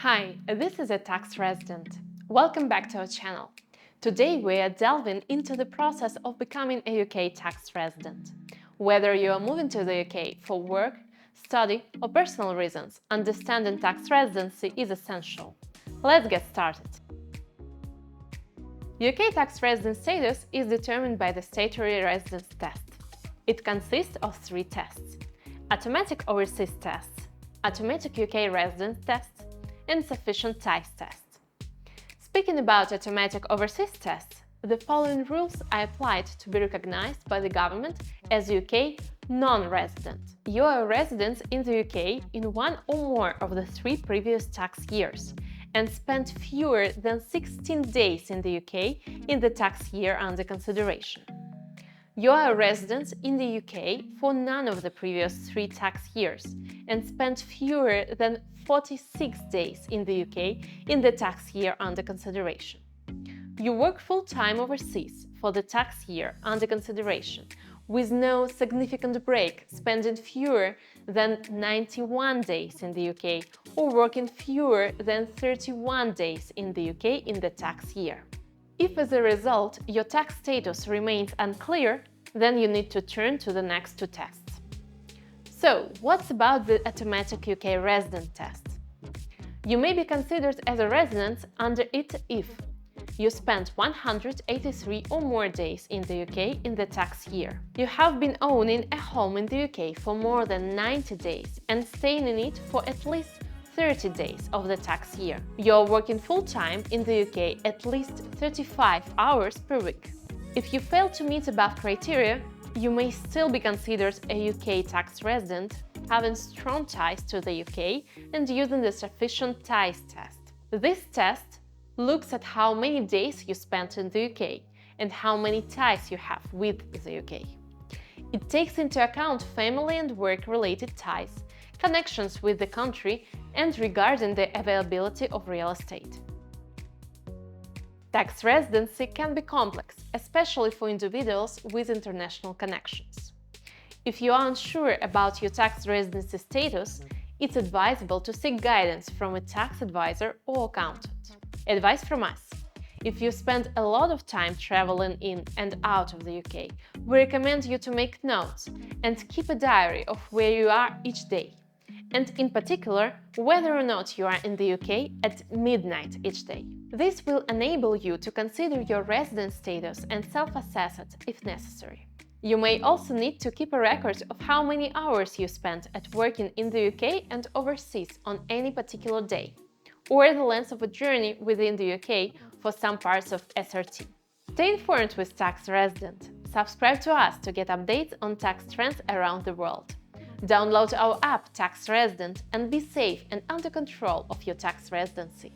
Hi, this is a tax resident. Welcome back to our channel. Today we are delving into the process of becoming a UK tax resident. Whether you are moving to the UK for work, study or personal reasons, understanding tax residency is essential. Let's get started. UK tax resident status is determined by the statutory residence test. It consists of 3 tests: automatic overseas test, automatic UK residence test, and sufficient ties test. Speaking about automatic overseas tests, the following rules are applied to be recognized by the government as UK non-resident. You are a resident in the UK in one or more of the 3 previous tax years and spent fewer than 16 days in the UK in the tax year under consideration. You are a resident in the UK for none of the previous 3 tax years and spent fewer than 46 days in the UK in the tax year under consideration. You work full-time overseas for the tax year under consideration with no significant break, spending fewer than 91 days in the UK or working fewer than 31 days in the UK in the tax year. If as a result your tax status remains unclear, then you need to turn to the next 2 tests. So, what's about the automatic UK resident test? You may be considered as a resident under it if you spent 183 or more days in the UK in the tax year. You have been owning a home in the UK for more than 90 days and staying in it for at least 30 days of the tax year. You're working full-time in the UK at least 35 hours per week. If you fail to meet above criteria, you may still be considered a UK tax resident, having strong ties to the UK and using the sufficient ties test. This test looks at how many days you spent in the UK and how many ties you have with the UK. It takes into account family and work-related ties, connections with the country, and regarding the availability of real estate. Tax residency can be complex, especially for individuals with international connections. If you are unsure about your tax residency status, it's advisable to seek guidance from a tax advisor or accountant. Advice from us: if you spend a lot of time traveling in and out of the UK, we recommend you to make notes and keep a diary of where you are each day, and in particular, whether or not you are in the UK at midnight each day. This will enable you to consider your residence status and self-assess it if necessary. You may also need to keep a record of how many hours you spent at working in the UK and overseas on any particular day, or the length of a journey within the UK for some parts of SRT. Stay informed with Tax Resident. Subscribe to us to get updates on tax trends around the world. Download our app Tax Resident and be safe and under control of your tax residency.